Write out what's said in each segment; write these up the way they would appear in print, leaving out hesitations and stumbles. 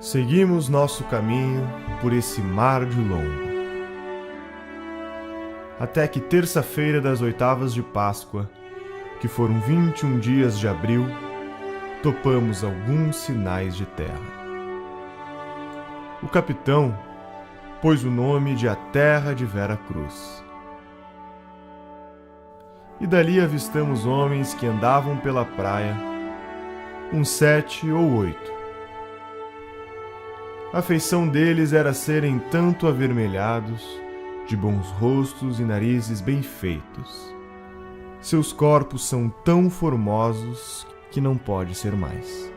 Seguimos nosso caminho por esse mar de longo. Até que terça-feira das oitavas de Páscoa, que foram 21 dias de abril, topamos alguns sinais de terra. O capitão pôs o nome de a Terra de Vera Cruz. E dali avistamos homens que andavam pela praia, uns 7 ou 8. A feição deles era serem tanto avermelhados, de bons rostos e narizes bem feitos. Seus corpos são tão formosos que não pode ser mais.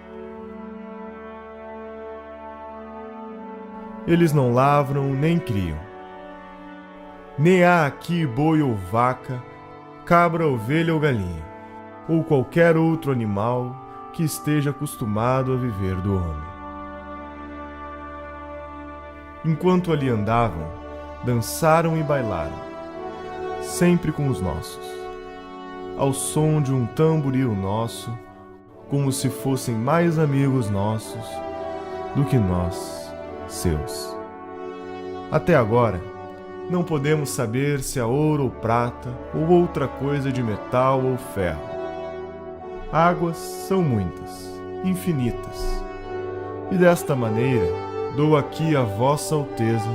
Eles não lavram nem criam. Nem há aqui boi ou vaca, cabra, ovelha ou galinha, ou qualquer outro animal que esteja acostumado a viver do homem. Enquanto ali andavam, dançaram e bailaram, sempre com os nossos, ao som de um tamboril nosso, como se fossem mais amigos nossos do que nós, seus. Até agora, não podemos saber se é ouro ou prata, ou outra coisa de metal ou ferro. Águas são muitas, infinitas, e desta maneira dou aqui a vossa alteza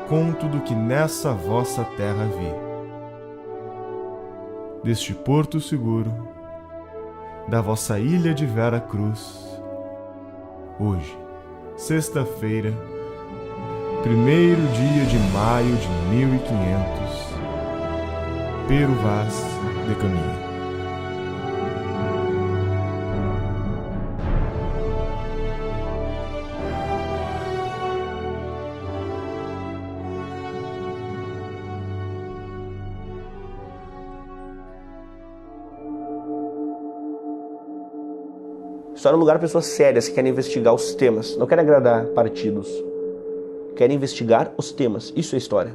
conto do que nessa vossa terra vi. Deste porto seguro, da vossa ilha de Vera Cruz, hoje, sexta-feira, 1º dia de maio de 1500, Pero Vaz de Caminha. História é um lugar para pessoas sérias que querem investigar os temas, não querem agradar partidos. Querem investigar os temas. Isso é história.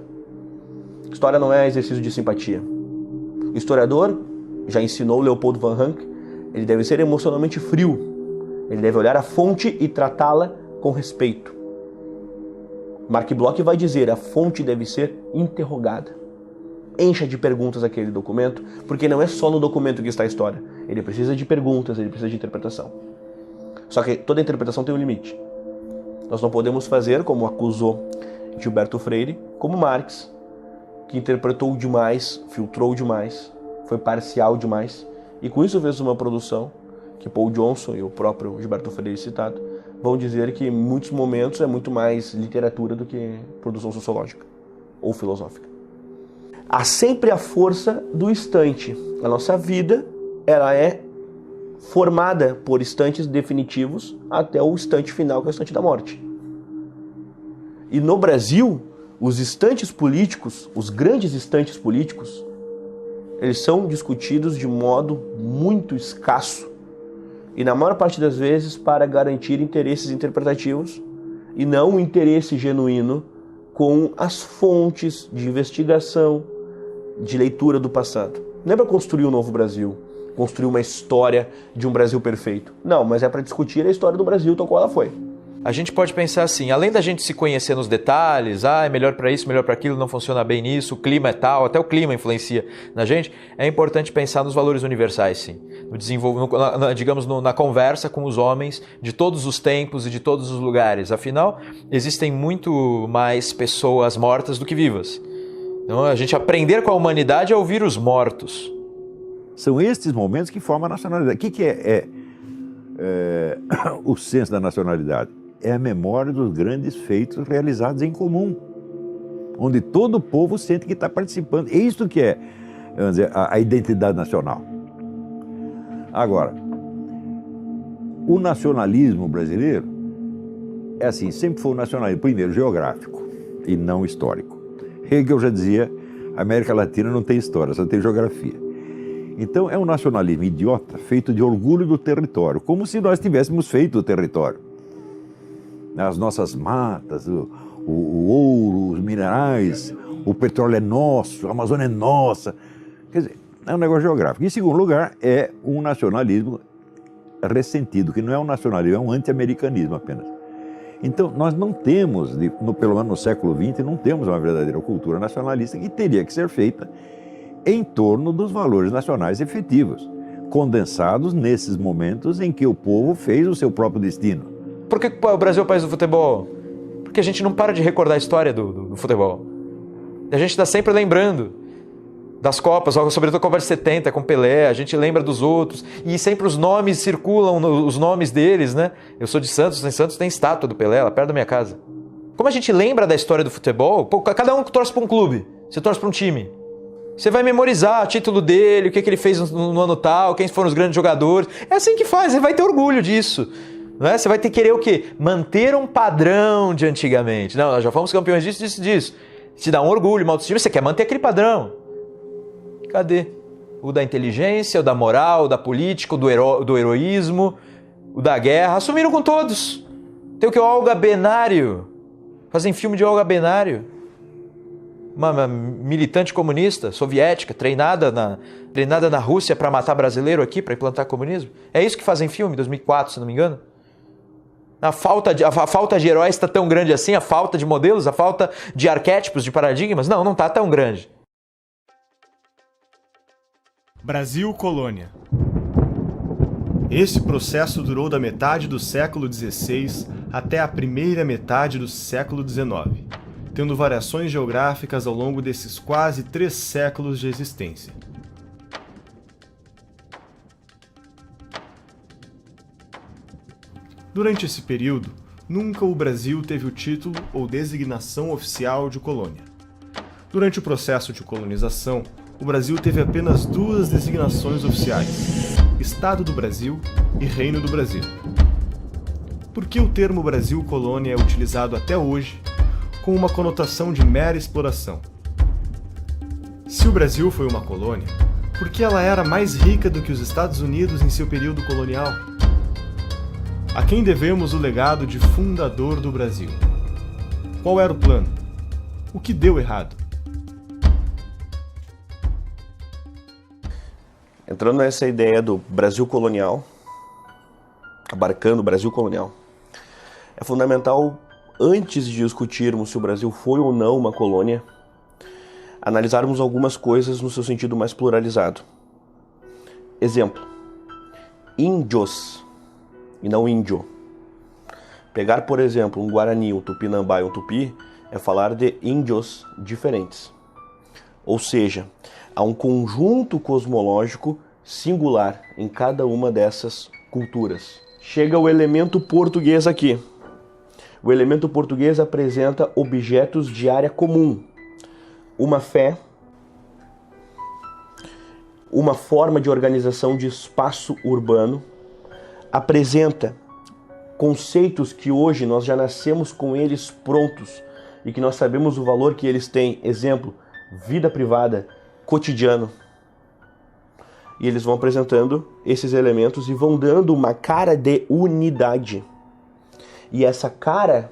História não é exercício de simpatia. O historiador, já ensinou Leopold von Ranke, ele deve ser emocionalmente frio. Ele deve olhar a fonte e tratá-la com respeito. Mark Bloch vai dizer, a fonte deve ser interrogada. Encha de perguntas aquele documento, porque não é só no documento que está a história. Ele precisa de perguntas, ele precisa de interpretação. Só que toda interpretação tem um limite. Nós não podemos fazer, como acusou Gilberto Freire, como Marx, que interpretou demais, filtrou demais, foi parcial demais, e com isso fez uma produção que Paul Johnson e o próprio Gilberto Freire citado vão dizer que em muitos momentos é muito mais literatura do que produção sociológica ou filosófica. Há sempre a força do instante. A nossa vida, ela é formada por instantes definitivos até o instante final, que é o instante da morte. E no Brasil, os instantes políticos, os grandes instantes políticos, eles são discutidos de modo muito escasso e, na maior parte das vezes, para garantir interesses interpretativos e não um interesse genuíno com as fontes de investigação, de leitura do passado. Não é para construir um novo Brasil, construir uma história de um Brasil perfeito. Não, mas é para discutir a história do Brasil tal qual ela foi. A gente pode pensar assim, além da gente se conhecer nos detalhes, é melhor para isso, melhor para aquilo, não funciona bem nisso, o clima é tal, até o clima influencia na gente, é importante pensar nos valores universais, sim. Na conversa com os homens de todos os tempos e de todos os lugares. Afinal, existem muito mais pessoas mortas do que vivas. Então, a gente aprender com a humanidade é ouvir os mortos. São estes momentos que formam a nacionalidade. O que é o senso da nacionalidade? É a memória dos grandes feitos realizados em comum, onde todo o povo sente que está participando. É isso que é, vamos dizer, a identidade nacional. Agora, o nacionalismo brasileiro é assim, sempre foi um nacionalismo, primeiro, geográfico e não histórico. Hegel já dizia, a América Latina não tem história, só tem geografia. Então é um nacionalismo idiota, feito de orgulho do território, como se nós tivéssemos feito o território. As nossas matas, o ouro, os minerais, o petróleo é nosso, a Amazônia é nossa. Quer dizer, é um negócio geográfico. Em segundo lugar, é um nacionalismo ressentido, que não é um nacionalismo, é um anti-americanismo apenas. Então, nós não temos, pelo menos no século XX, não temos uma verdadeira cultura nacionalista que teria que ser feita em torno dos valores nacionais efetivos, condensados nesses momentos em que o povo fez o seu próprio destino. Por que o Brasil é o país do futebol? Porque a gente não para de recordar a história do futebol. A gente está sempre lembrando das Copas, sobretudo a Copa de 70 com Pelé, a gente lembra dos outros, e sempre os nomes circulam, os nomes deles, né? Eu sou de Santos, em Santos tem estátua do Pelé, lá perto da minha casa. Como a gente lembra da história do futebol, cada um torce para um clube, você torce para um time. Você vai memorizar o título dele, o que ele fez no ano tal, quem foram os grandes jogadores. É assim que faz, você vai ter orgulho disso. Não é? Você vai ter que querer o quê? Manter um padrão de antigamente. Não, nós já fomos campeões disso. Te dá um orgulho, uma autoestima, você quer manter aquele padrão. Cadê? O da inteligência, o da moral, o da política, o do heroísmo, o da guerra. Assumiram com todos. Tem o que? O Olga Benário. Fazem filme de Olga Benário. Uma militante comunista, soviética, treinada na Rússia para matar brasileiro aqui, para implantar comunismo. É isso que fazem filme, 2004, se não me engano. A falta de heróis está tão grande assim, a falta de modelos, a falta de arquétipos, de paradigmas. Não está tão grande. Brasil Colônia. Esse processo durou da metade do século XVI até a primeira metade do século XIX, tendo variações geográficas ao longo desses quase 3 séculos de existência. Durante esse período, nunca o Brasil teve o título ou designação oficial de colônia. Durante o processo de colonização, o Brasil teve apenas 2 designações oficiais: Estado do Brasil e Reino do Brasil. Por que o termo Brasil Colônia é utilizado até hoje com uma conotação de mera exploração? Se o Brasil foi uma colônia, por que ela era mais rica do que os Estados Unidos em seu período colonial? A quem devemos o legado de fundador do Brasil? Qual era o plano? O que deu errado? Entrando nessa ideia do Brasil colonial, abarcando o Brasil colonial, é fundamental, antes de discutirmos se o Brasil foi ou não uma colônia, analisarmos algumas coisas no seu sentido mais pluralizado. Exemplo: índios e não índio. Pegar, por exemplo, um Guarani, um Tupinambá e um Tupi é falar de índios diferentes. Ou seja, há um conjunto cosmológico singular em cada uma dessas culturas. Chega o elemento português aqui. O elemento português apresenta objetos de área comum. Uma fé, uma forma de organização de espaço urbano, apresenta conceitos que hoje nós já nascemos com eles prontos e que nós sabemos o valor que eles têm. Exemplo: vida privada, cotidiano. E eles vão apresentando esses elementos e vão dando uma cara de unidade. E essa cara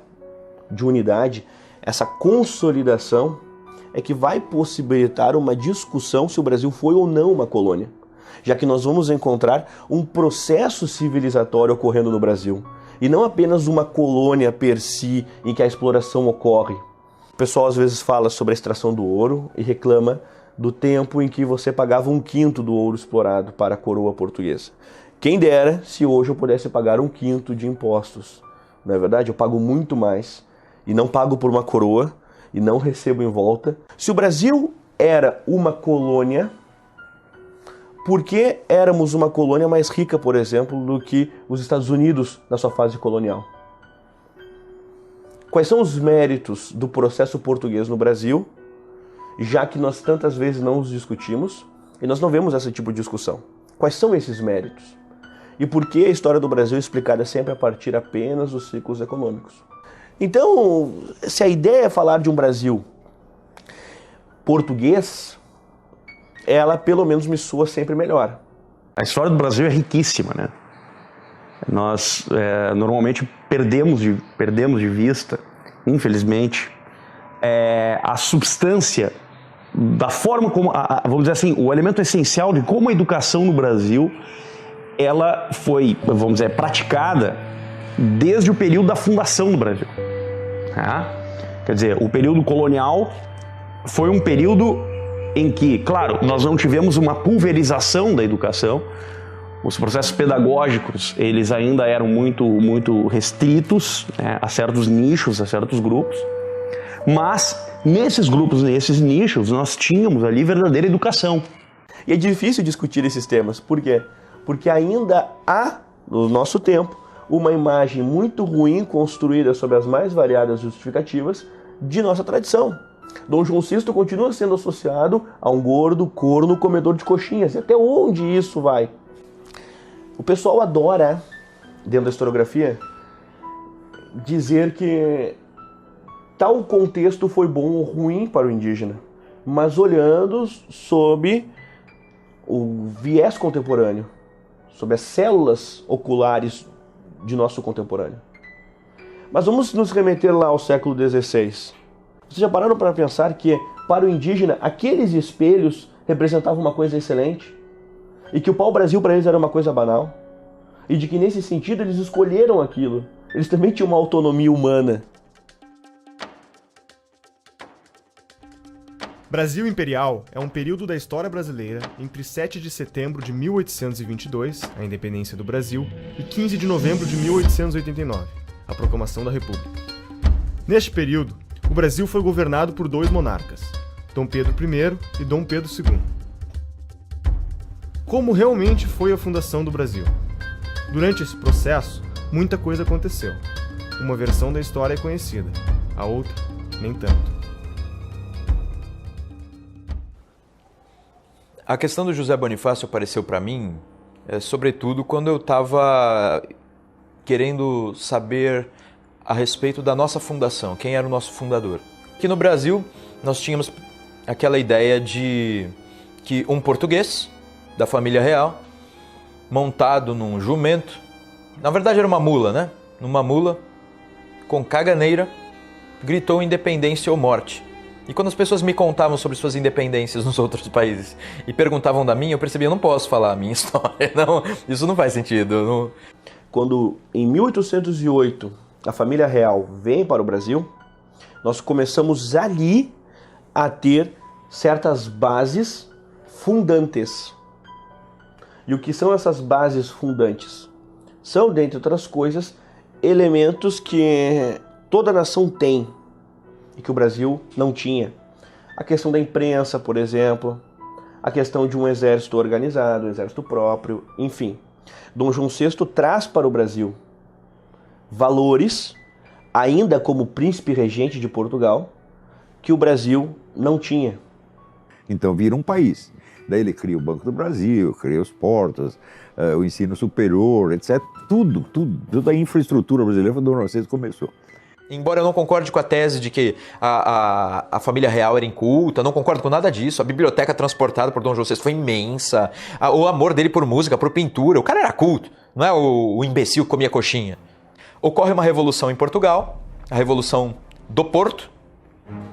de unidade, essa consolidação, é que vai possibilitar uma discussão se o Brasil foi ou não uma colônia, já que nós vamos encontrar um processo civilizatório ocorrendo no Brasil, e não apenas uma colônia per si em que a exploração ocorre. O pessoal às vezes fala sobre a extração do ouro e reclama do tempo em que você pagava 1/5 do ouro explorado para a coroa portuguesa. Quem dera se hoje eu pudesse pagar 1/5 de impostos. Não é verdade? Eu pago muito mais e não pago por uma coroa e não recebo em volta. Se o Brasil era uma colônia, por que éramos uma colônia mais rica, por exemplo, do que os Estados Unidos na sua fase colonial? Quais são os méritos do processo português no Brasil, já que nós tantas vezes não os discutimos e nós não vemos esse tipo de discussão? Quais são esses méritos? E por que a história do Brasil é explicada sempre a partir apenas dos ciclos econômicos? Então, se a ideia é falar de um Brasil português, ela pelo menos me soa sempre melhor. A história do Brasil é riquíssima, né? Nós normalmente perdemos de vista, infelizmente, a substância da forma como, vamos dizer assim, o elemento essencial de como a educação no Brasil ela foi, vamos dizer, praticada desde o período da fundação do Brasil. Quer dizer, o período colonial foi um período em que, claro, nós não tivemos uma pulverização da educação, os processos pedagógicos, eles ainda eram muito restritos, né, a certos nichos, a certos grupos, mas nesses grupos, nesses nichos, nós tínhamos ali verdadeira educação. E é difícil discutir esses temas. Por quê? Porque ainda há, no nosso tempo, uma imagem muito ruim construída sobre as mais variadas justificativas de nossa tradição. Dom João VI continua sendo associado a um gordo, corno, comedor de coxinhas. E até onde isso vai? O pessoal adora, dentro da historiografia, dizer que tal contexto foi bom ou ruim para o indígena, mas olhando sob o viés contemporâneo, sob as células oculares de nosso contemporâneo. Mas vamos nos remeter lá ao século XVI. Vocês já pararam para pensar que, para o indígena, aqueles espelhos representavam uma coisa excelente? E que o pau-brasil para eles era uma coisa banal? E de que, nesse sentido, eles escolheram aquilo. Eles também tinham uma autonomia humana. Brasil Imperial é um período da história brasileira entre 7 de setembro de 1822, a independência do Brasil, e 15 de novembro de 1889, a proclamação da República. Neste período, o Brasil foi governado por dois monarcas, Dom Pedro I e Dom Pedro II. Como realmente foi a fundação do Brasil? Durante esse processo, muita coisa aconteceu. Uma versão da história é conhecida, a outra, nem tanto. A questão do José Bonifácio apareceu para mim, sobretudo, quando eu estava querendo saber a respeito da nossa fundação, quem era o nosso fundador. Aqui no Brasil, nós tínhamos aquela ideia de que um português da família real, montado num jumento, na verdade era uma mula, né? Numa mula, com caganeira, gritou independência ou morte. E quando as pessoas me contavam sobre suas independências nos outros países e perguntavam da minha, eu percebia, eu não posso falar a minha história, não, isso não faz sentido. Não... Quando, em 1808, a família real vem para o Brasil, nós começamos ali a ter certas bases fundantes. E o que são essas bases fundantes? São, dentre outras coisas, elementos que toda nação tem e que o Brasil não tinha. A questão da imprensa, por exemplo, a questão de um exército organizado, um exército próprio, enfim. Dom João VI traz para o Brasil valores, ainda como príncipe regente de Portugal, que o Brasil não tinha. Então vira um país. Daí ele cria o Banco do Brasil, cria os portos, o ensino superior, etc. Toda a infraestrutura brasileira foi Dom João VI começou. Embora eu não concorde com a tese de que a família real era inculta, não concordo com nada disso. A biblioteca transportada por Dom João VI foi imensa. O amor dele por música, por pintura. O cara era culto, não é o imbecil que comia coxinha. Ocorre uma revolução em Portugal, a Revolução do Porto.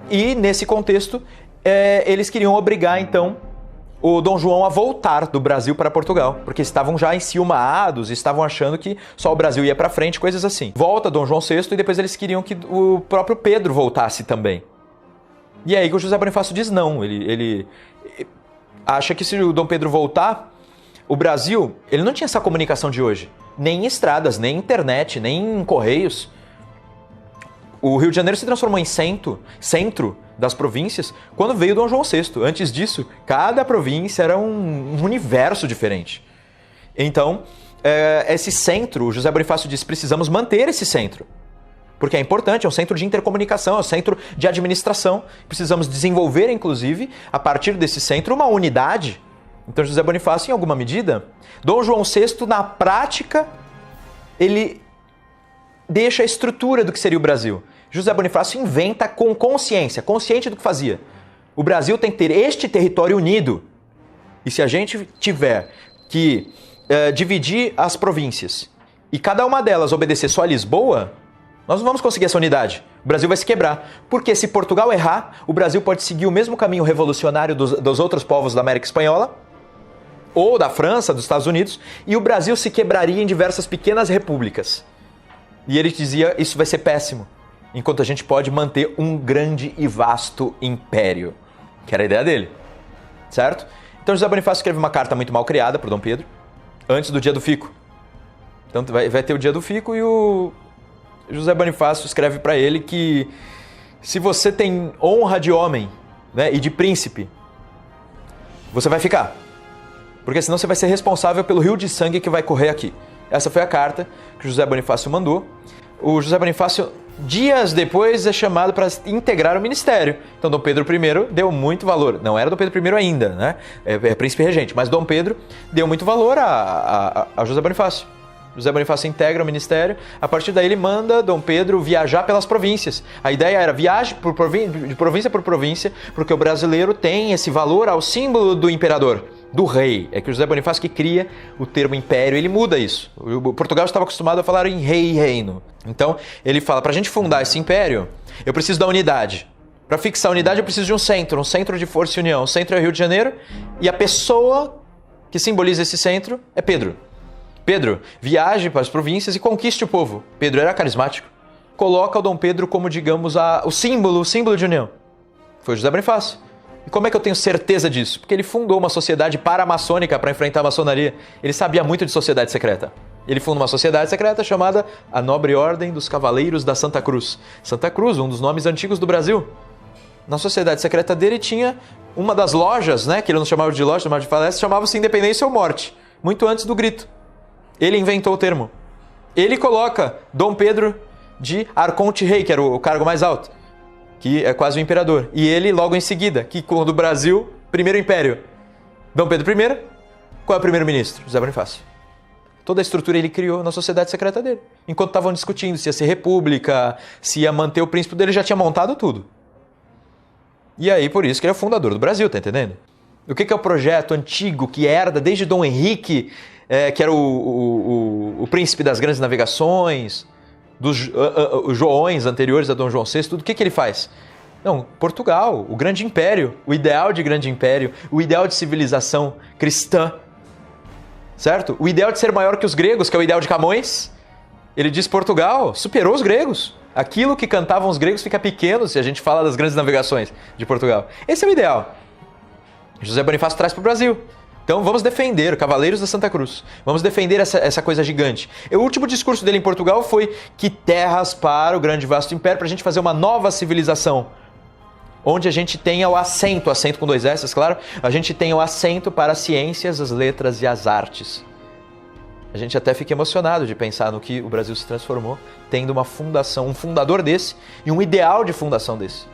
E nesse contexto, eles queriam obrigar então o Dom João a voltar do Brasil para Portugal, porque estavam já enciumados, estavam achando que só o Brasil ia para frente, coisas assim. Volta Dom João VI e depois eles queriam que o próprio Pedro voltasse também. E aí que o José Bonifácio diz não, ele acha que se o Dom Pedro voltar, o Brasil, ele não tinha essa comunicação de hoje, nem estradas, nem internet, nem correios. O Rio de Janeiro se transformou em centro das províncias quando veio Dom João VI. Antes disso, cada província era um universo diferente. Então, esse centro, o José Bonifácio diz, precisamos manter esse centro. Porque é importante, é um centro de intercomunicação, é um centro de administração. Precisamos desenvolver, inclusive, a partir desse centro, uma unidade. Então, José Bonifácio, em alguma medida, Dom João VI, na prática, ele deixa a estrutura do que seria o Brasil. José Bonifácio inventa com consciência, consciente do que fazia. O Brasil tem que ter este território unido. E se a gente tiver que dividir as províncias e cada uma delas obedecer só a Lisboa, nós não vamos conseguir essa unidade. O Brasil vai se quebrar. Porque se Portugal errar, o Brasil pode seguir o mesmo caminho revolucionário dos outros povos da América Espanhola, ou da França, dos Estados Unidos, e o Brasil se quebraria em diversas pequenas repúblicas. E ele dizia, isso vai ser péssimo, enquanto a gente pode manter um grande e vasto império, que era a ideia dele, certo? Então José Bonifácio escreve uma carta muito mal criada para Dom Pedro, antes do dia do fico. Então vai ter o dia do fico e o José Bonifácio escreve para ele que se você tem honra de homem, né, e de príncipe, você vai ficar. Porque senão você vai ser responsável pelo rio de sangue que vai correr aqui. Essa foi a carta que José Bonifácio mandou. O José Bonifácio, dias depois, é chamado para integrar o ministério. Então, Dom Pedro I deu muito valor. Não era Dom Pedro I ainda, né? É príncipe regente. Mas Dom Pedro deu muito valor a José Bonifácio. José Bonifácio integra o ministério. A partir daí, ele manda Dom Pedro viajar pelas províncias. A ideia era viaje de província por província, porque o brasileiro tem esse valor ao símbolo do imperador, do rei. É que o José Bonifácio que cria o termo império, ele muda isso. O Portugal estava acostumado a falar em rei e reino. Então, ele fala, para a gente fundar esse império, eu preciso da unidade. Para fixar a unidade, eu preciso de um centro de força e união. O centro é o Rio de Janeiro e a pessoa que simboliza esse centro é Pedro. Pedro, viaje para as províncias e conquiste o povo. Pedro era carismático. Coloca o Dom Pedro como, digamos, o símbolo de união. Foi o José Bonifácio. E como é que eu tenho certeza disso? Porque ele fundou uma sociedade paramaçônica para enfrentar a maçonaria. Ele sabia muito de sociedade secreta. Ele fundou uma sociedade secreta chamada a Nobre Ordem dos Cavaleiros da Santa Cruz. Santa Cruz, um dos nomes antigos do Brasil. Na sociedade secreta dele tinha uma das lojas, né, que ele não chamava de loja, chamava de palestra, chamava-se Independência ou Morte, muito antes do grito. Ele inventou o termo. Ele coloca Dom Pedro de Arconte-Rei, que era o cargo mais alto, que é quase o imperador. E ele, logo em seguida, que quando o Brasil, primeiro império, Dom Pedro I, qual é o primeiro-ministro? José Bonifácio. Toda a estrutura ele criou na sociedade secreta dele. Enquanto estavam discutindo se ia ser república, se ia manter o príncipe dele, já tinha montado tudo. E aí, por isso que ele é o fundador do Brasil, tá entendendo? O que é o projeto antigo que herda desde Dom Henrique, que era o príncipe das grandes navegações, dos os Joões anteriores a Dom João VI, tudo. O que ele faz? Não, Portugal, o grande império, o ideal de grande império, o ideal de civilização cristã, certo? O ideal de ser maior que os gregos, que é o ideal de Camões. Ele diz Portugal superou os gregos. Aquilo que cantavam os gregos fica pequeno se a gente fala das grandes navegações de Portugal. Esse é o ideal. José Bonifácio traz para o Brasil. Então vamos defender, Cavaleiros da Santa Cruz. Vamos defender essa coisa gigante. E o último discurso dele em Portugal foi que terras para o grande e vasto império, para a gente fazer uma nova civilização. Onde a gente tenha o assento com 2 S, claro, a gente tenha o assento para as ciências, as letras e as artes. A gente até fica emocionado de pensar no que o Brasil se transformou, tendo uma fundação, um fundador desse e um ideal de fundação desse.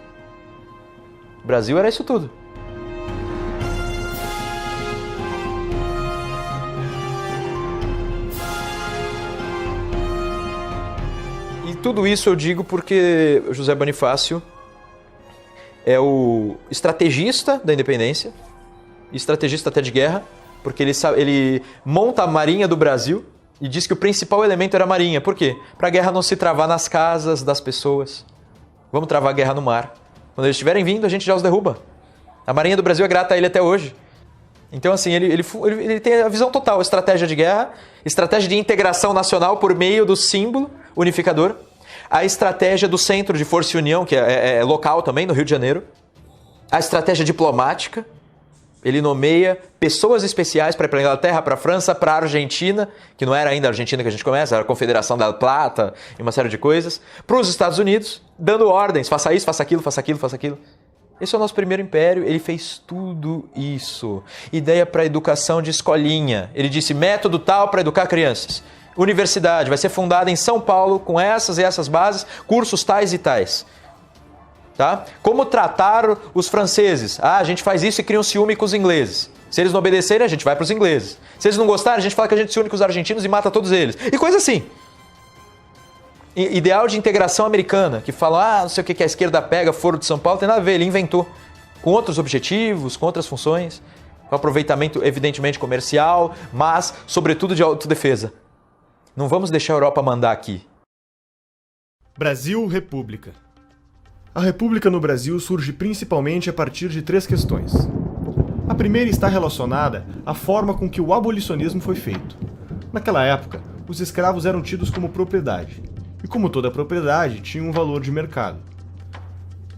O Brasil era isso tudo. Tudo isso eu digo porque José Bonifácio é o estrategista da independência, estrategista até de guerra, porque ele monta a Marinha do Brasil e diz que o principal elemento era a Marinha. Por quê? Para a guerra não se travar nas casas das pessoas. Vamos travar a guerra no mar. Quando eles estiverem vindo, a gente já os derruba. A Marinha do Brasil é grata a ele até hoje. Então, assim, ele tem a visão total, estratégia de guerra, estratégia de integração nacional por meio do símbolo unificador, a estratégia do Centro de Força e União, que é local também, no Rio de Janeiro, a estratégia diplomática, ele nomeia pessoas especiais para ir para a Inglaterra, para a França, para a Argentina, que não era ainda a Argentina que a gente começa, era a Confederação da Plata e uma série de coisas, para os Estados Unidos, dando ordens, faça isso, faça aquilo, faça aquilo, faça aquilo. Esse é o nosso primeiro império, ele fez tudo isso. Ideia para educação de escolinha. Ele disse método tal para educar crianças. Universidade vai ser fundada em São Paulo com essas e essas bases, cursos tais e tais. Tá? Como tratar os franceses? A gente faz isso e cria um ciúme com os ingleses. Se eles não obedecerem, a gente vai para os ingleses. Se eles não gostarem, a gente fala que a gente se une com os argentinos e mata todos eles. E coisa assim. Ideal de integração americana, que fala, não sei o que a esquerda pega, Foro de São Paulo, tem nada a ver, ele inventou. Com outros objetivos, com outras funções, com aproveitamento evidentemente comercial, mas sobretudo de autodefesa. Não vamos deixar a Europa mandar aqui. Brasil, República. A República no Brasil surge principalmente a partir de 3 questões. A primeira está relacionada à forma com que o abolicionismo foi feito. Naquela época, os escravos eram tidos como propriedade, e, como toda propriedade, tinha um valor de mercado.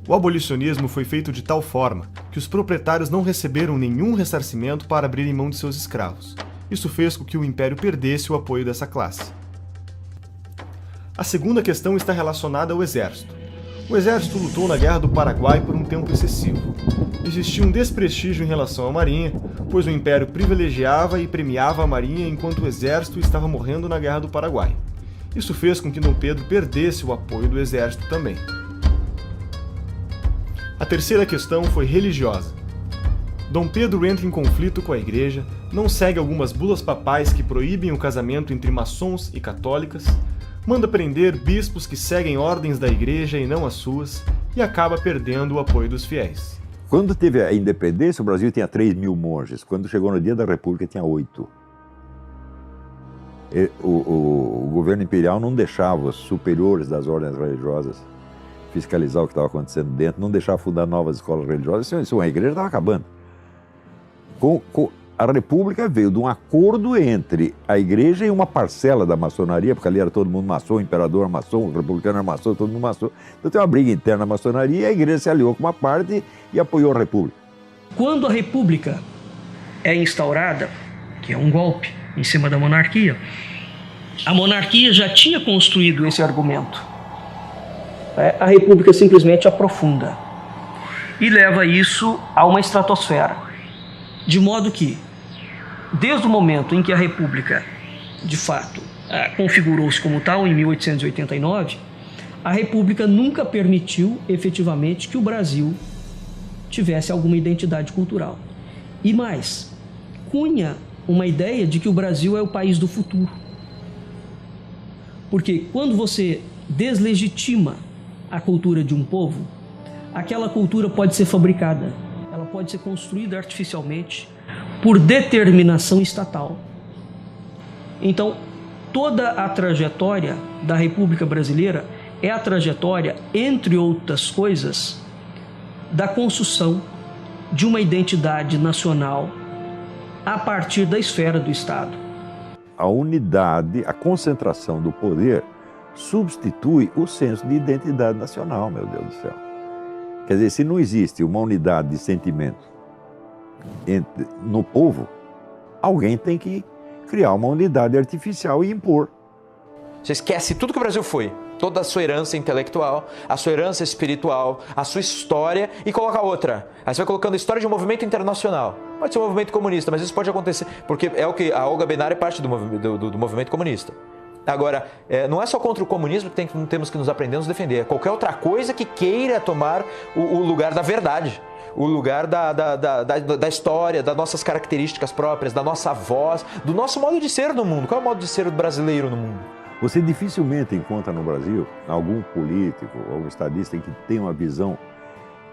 O abolicionismo foi feito de tal forma que os proprietários não receberam nenhum ressarcimento para abrirem mão de seus escravos. Isso fez com que o império perdesse o apoio dessa classe. A segunda questão está relacionada ao exército. O exército lutou na Guerra do Paraguai por um tempo excessivo. Existia um desprestígio em relação à marinha, pois o império privilegiava e premiava a marinha enquanto o exército estava morrendo na Guerra do Paraguai. Isso fez com que Dom Pedro perdesse o apoio do exército também. A terceira questão foi religiosa. Dom Pedro entra em conflito com a igreja, não segue algumas bulas papais que proíbem o casamento entre maçons e católicas, manda prender bispos que seguem ordens da igreja e não as suas, e acaba perdendo o apoio dos fiéis. Quando teve a independência, o Brasil tinha 3.000 monges. Quando chegou no dia da República, tinha 8. O governo imperial não deixava os superiores das ordens religiosas fiscalizar o que estava acontecendo dentro, não deixava fundar novas escolas religiosas. Isso, a igreja estava acabando. A República veio de um acordo entre a igreja e uma parcela da maçonaria, porque ali era todo mundo maçom, o imperador era maçom, o republicano era maçom, todo mundo maçom. Então tem uma briga interna na maçonaria e a igreja se aliou com uma parte e apoiou a República. Quando a República é instaurada, que é um golpe em cima da monarquia, a monarquia já tinha construído esse argumento. A República simplesmente aprofunda e leva isso a uma estratosfera. De modo que, desde o momento em que a República, de fato, configurou-se como tal, em 1889, a República nunca permitiu, efetivamente, que o Brasil tivesse alguma identidade cultural. E mais, cunha uma ideia de que o Brasil é o país do futuro. Porque quando você deslegitima a cultura de um povo, aquela cultura pode ser fabricada, ela pode ser construída artificialmente por determinação estatal. Então, toda a trajetória da República Brasileira é a trajetória, entre outras coisas, da construção de uma identidade nacional a partir da esfera do Estado. A unidade, a concentração do poder substitui o senso de identidade nacional, meu Deus do céu. Quer dizer, se não existe uma unidade de sentimento no povo, alguém tem que criar uma unidade artificial e impor. Você esquece tudo que o Brasil foi, toda a sua herança intelectual, a sua herança espiritual, a sua história e coloca outra. Aí você vai colocando a história de um movimento internacional. Pode ser um movimento comunista, mas isso pode acontecer, porque é o que a Olga Benário é parte do movimento comunista. Agora, não é só contra o comunismo que temos que nos aprender a nos defender. É qualquer outra coisa que queira tomar o lugar da verdade, o lugar da história, das nossas características próprias, da nossa voz, do nosso modo de ser no mundo. Qual é o modo de ser do brasileiro no mundo? Você dificilmente encontra no Brasil algum político ou estadista que tenha uma visão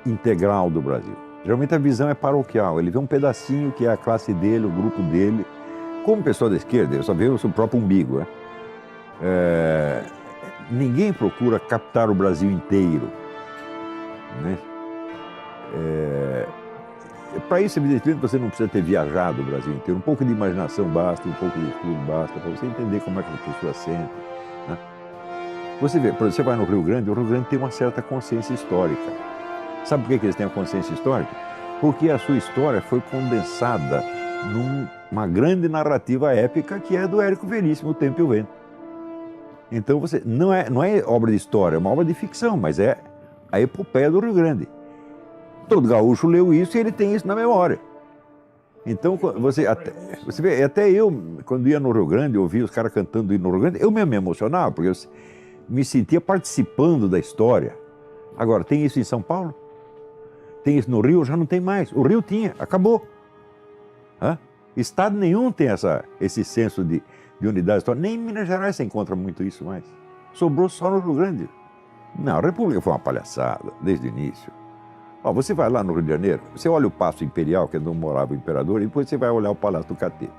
integral do Brasil. Geralmente a visão é paroquial, ele vê um pedacinho que é a classe dele, o grupo dele. Como pessoa da esquerda, ele só vê o seu próprio umbigo, né? Ninguém procura captar o Brasil inteiro, né? Para isso, evidentemente, você não precisa ter viajado o Brasil inteiro. Um pouco de imaginação basta, um pouco de estudo basta, para você entender como é que as pessoas sentem, né? Você vê, por exemplo, você vai no Rio Grande, o Rio Grande tem uma certa consciência histórica. Sabe por que eles têm a consciência histórica? Porque a sua história foi condensada numa grande narrativa épica que é do Érico Veríssimo, O Tempo e o Vento. Então, você não é obra de história, é uma obra de ficção, mas é a epopeia do Rio Grande. Todo gaúcho leu isso e ele tem isso na memória. Então, você vê, até eu, quando ia no Rio Grande, eu ouvia os caras cantando no Rio Grande, eu mesmo me emocionava, porque eu me sentia participando da história. Agora, tem isso em São Paulo? Tem isso no Rio? Já não tem mais. O Rio tinha, acabou. Estado nenhum tem esse senso de unidade histórica. Nem em Minas Gerais você encontra muito isso mais. Sobrou só no Rio Grande. Não, a República foi uma palhaçada, desde o início. Você vai lá no Rio de Janeiro, você olha o Paço Imperial, que é onde morava o imperador, e depois você vai olhar o Palácio do Catete.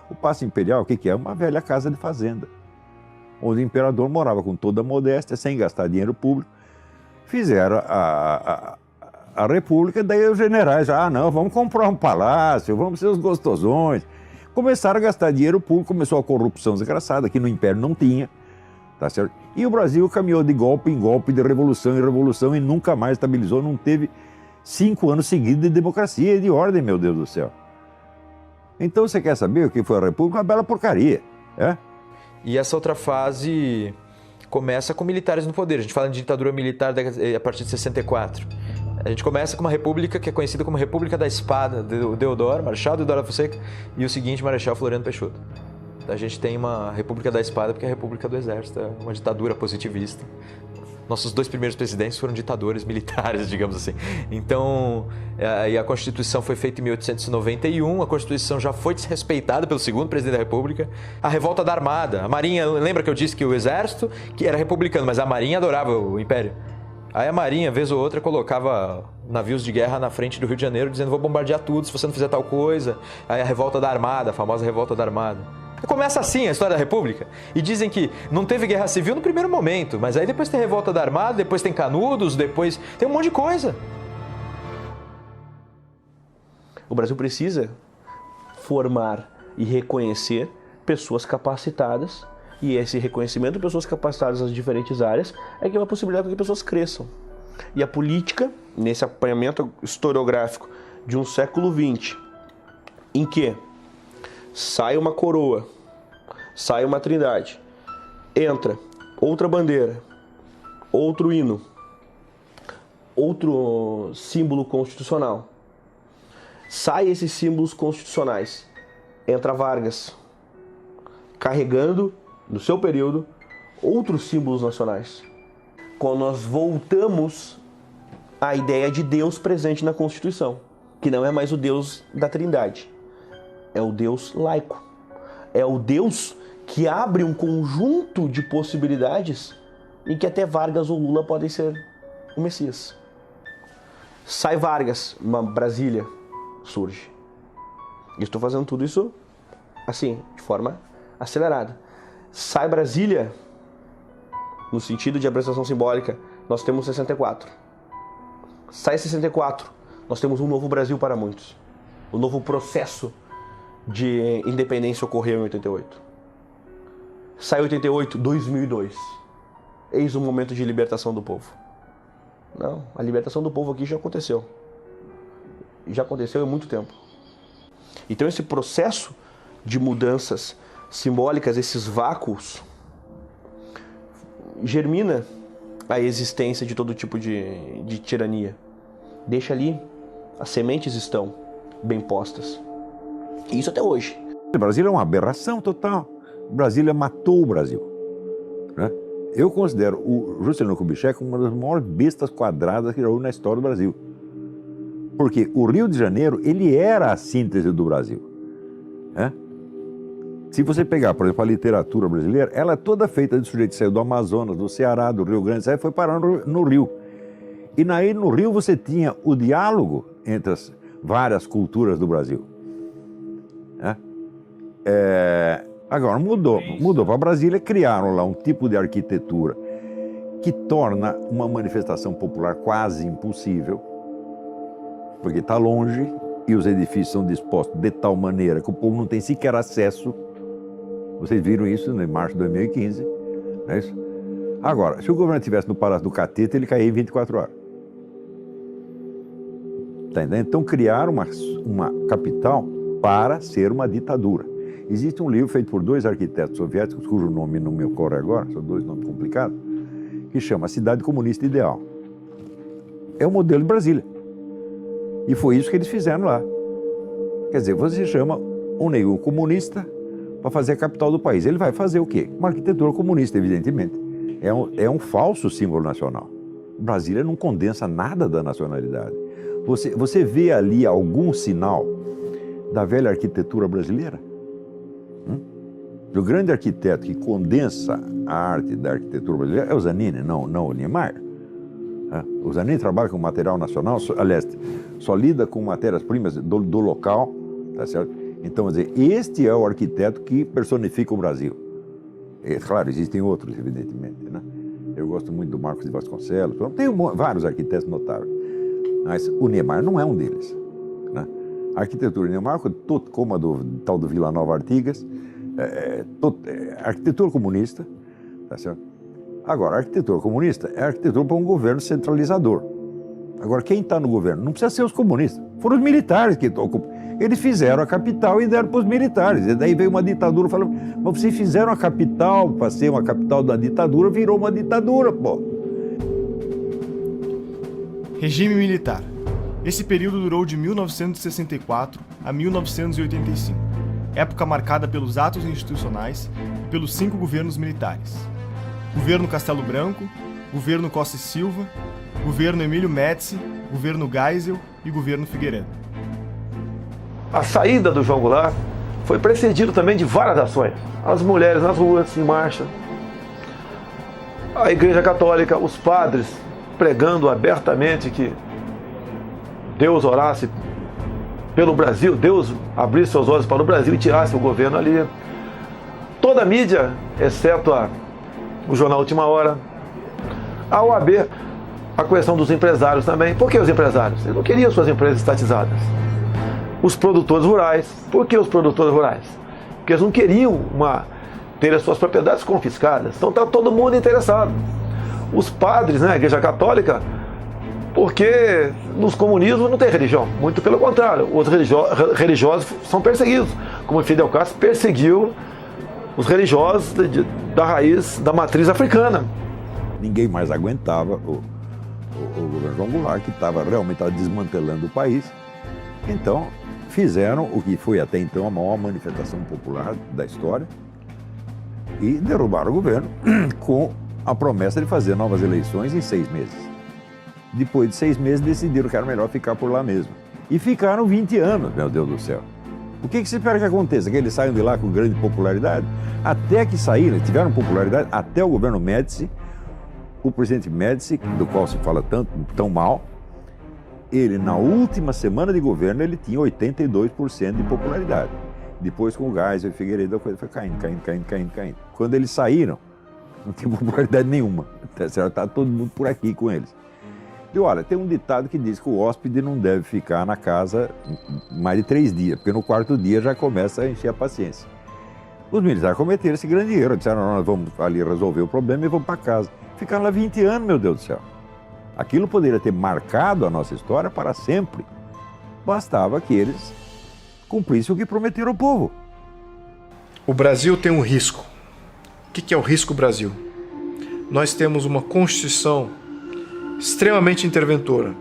O Paço Imperial, o que é? Uma velha casa de fazenda, onde o imperador morava com toda a modéstia, sem gastar dinheiro público. Fizeram a República, daí os generais, não, vamos comprar um palácio, vamos ser os gostosões. Começaram a gastar dinheiro público, começou a corrupção desgraçada, que no Império não tinha. tá certo? E o Brasil caminhou de golpe em golpe, de revolução em revolução e nunca mais estabilizou, não teve 5 anos seguidos de democracia e de ordem, meu Deus do céu. Então você quer saber o que foi a República? Uma bela porcaria, é? E essa outra fase começa com militares no poder. A gente fala de ditadura militar a partir de 64. A gente começa com uma república que é conhecida como República da Espada, do Deodoro, Marechal Deodoro da Fonseca, e o seguinte, Marechal Floriano Peixoto. A gente tem uma República da Espada porque é a República do Exército, é uma ditadura positivista. Nossos 2 primeiros presidentes foram ditadores militares, digamos assim. Então, a Constituição foi feita em 1891, a Constituição já foi desrespeitada pelo segundo presidente da República. A revolta da Armada, a Marinha, lembra que eu disse que o Exército que era republicano, mas a Marinha adorava o Império. Aí a Marinha, vez ou outra, colocava navios de guerra na frente do Rio de Janeiro, dizendo: vou bombardear tudo se você não fizer tal coisa. Aí a revolta da Armada, a famosa revolta da Armada. Começa assim a história da República. E dizem que não teve guerra civil no primeiro momento, mas aí depois tem revolta da Armada, depois tem Canudos, depois tem um monte de coisa. O Brasil precisa formar e reconhecer pessoas capacitadas, e esse reconhecimento de pessoas capacitadas nas diferentes áreas é que vai possibilitar que pessoas cresçam. E a política, nesse apanhamento historiográfico de um século XX, em que sai uma coroa, sai uma trindade, entra outra bandeira, outro hino, outro símbolo constitucional, sai esses símbolos constitucionais, entra Vargas, carregando, no seu período, outros símbolos nacionais. Quando nós voltamos à ideia de Deus presente na Constituição, que não é mais o Deus da Trindade, é o Deus laico, é o Deus que abre um conjunto de possibilidades em que até Vargas ou Lula podem ser o Messias. Sai Vargas, uma Brasília surge. E estou fazendo tudo isso assim, de forma acelerada. Sai Brasília, no sentido de apresentação simbólica, nós temos 64. Sai 64, nós temos um novo Brasil para muitos. O novo processo de independência ocorreu em 88. Sai 88, 2002. Eis o momento de libertação do povo. Não, a libertação do povo aqui já aconteceu. Já aconteceu há muito tempo. Então esse processo de mudanças simbólicas, esses vácuos, germina a existência de todo tipo de tirania. Deixa ali, as sementes estão bem postas. E isso até hoje. O Brasil é uma aberração total. Brasília matou o Brasil, né? Eu considero o Juscelino Kubitschek uma das maiores bestas quadradas que já houve na história do Brasil. Porque o Rio de Janeiro, ele era a síntese do Brasil, né? Se você pegar, por exemplo, a literatura brasileira, ela é toda feita de sujeito que saiu do Amazonas, do Ceará, do Rio Grande, aí foi parar no Rio. E aí no Rio você tinha o diálogo entre as várias culturas do Brasil, né? Agora mudou para Brasília, criaram lá um tipo de arquitetura que torna uma manifestação popular quase impossível, porque está longe e os edifícios são dispostos de tal maneira que o povo não tem sequer acesso. Vocês viram isso em março de 2015, não é isso? Agora, se o governo estivesse no Palácio do Catete, ele caía em 24 horas. Tá entendendo? Então criaram uma capital para ser uma ditadura. Existe um livro feito por 2 arquitetos soviéticos, cujo nome não me ocorre agora, são 2 nomes complicados, que chama Cidade Comunista Ideal. É o modelo de Brasília. E foi isso que eles fizeram lá. Quer dizer, você chama um negro comunista para fazer a capital do país. Ele vai fazer o quê? Uma arquitetura comunista, evidentemente. É um falso símbolo nacional. Brasília não condensa nada da nacionalidade. Você vê ali algum sinal da velha arquitetura brasileira? O grande arquiteto que condensa a arte da arquitetura brasileira é o Zanini, não o Niemeyer. O Zanini trabalha com material nacional, aliás, só lida com matérias-primas do local, tá certo? Então, quer dizer, este é o arquiteto que personifica o Brasil. Claro, existem outros, evidentemente, né? Eu gosto muito do Marcos de Vasconcelos, tem vários arquitetos notáveis, mas o Niemeyer não é um deles, né? A arquitetura de Niemeyer, como a do tal do Vila Nova Artigas, arquitetura comunista, Tá certo? Agora, a arquitetura comunista é a arquitetura para um governo centralizador. Agora, quem está no governo? Não precisa ser os comunistas. Foram os militares que ocupam. Eles fizeram a capital e deram para os militares. E daí veio uma ditadura falando, mas vocês fizeram a capital para ser uma capital da ditadura, virou uma ditadura, pô. Regime militar. Esse período durou de 1964 a 1985, época marcada pelos atos institucionais e pelos 5 governos militares. Governo Castelo Branco, Governo Costa e Silva, Governo Emílio Médici, Governo Geisel e Governo Figueiredo. A saída do João Goulart foi precedido também de várias ações. As mulheres nas ruas, em marcha, a Igreja Católica, os padres pregando abertamente que Deus orasse pelo Brasil, Deus abrisse seus olhos para o Brasil e tirasse o governo ali. Toda a mídia, exceto o jornal Última Hora, a OAB, a questão dos empresários também. Por que os empresários? Eles não queriam suas empresas estatizadas. Os produtores rurais. Por que os produtores rurais? Porque eles não queriam ter as suas propriedades confiscadas. Então está todo mundo interessado. Os padres, né, a Igreja Católica, porque nos comunismos não tem religião. Muito pelo contrário, os religiosos são perseguidos. Como Fidel Castro perseguiu os religiosos da raiz, da matriz africana. Ninguém mais aguentava o governo João Goulart, que realmente estava desmantelando o país. Então, fizeram o que foi até então a maior manifestação popular da história e derrubaram o governo com a promessa de fazer novas eleições em 6 meses. Depois de 6 meses, decidiram que era melhor ficar por lá mesmo. E ficaram 20 anos, meu Deus do céu. O que se espera que aconteça? Que eles saiam de lá com grande popularidade? Até que saíram, tiveram popularidade, até o governo Médici, o presidente Médici, do qual se fala tão mal, ele, na última semana de governo, ele tinha 82% de popularidade. Depois, com o Geisel e Figueiredo, a coisa foi caindo. Quando eles saíram, não tinha popularidade nenhuma. Está todo mundo por aqui com eles. E olha, tem um ditado que diz que o hóspede não deve ficar na casa mais de 3 dias, porque no 4º dia já começa a encher a paciência. Os militares cometeram esse grande erro, disseram, nós vamos ali resolver o problema e vamos para casa. Ficaram lá 20 anos, meu Deus do céu. Aquilo poderia ter marcado a nossa história para sempre. Bastava que eles cumprissem o que prometeram ao povo. O Brasil tem um risco. O que é o risco Brasil? Nós temos uma Constituição extremamente interventora,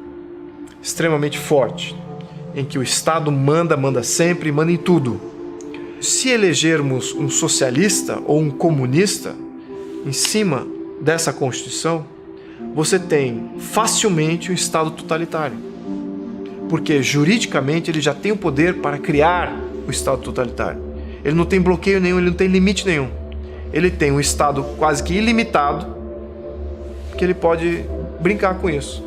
extremamente forte, em que o Estado manda sempre e manda em tudo. Se elegermos um socialista ou um comunista em cima dessa Constituição, você tem facilmente um Estado totalitário. Porque juridicamente ele já tem o poder para criar o Estado totalitário. Ele não tem bloqueio nenhum, ele não tem limite nenhum. Ele tem um Estado quase que ilimitado, que ele pode brincar com isso.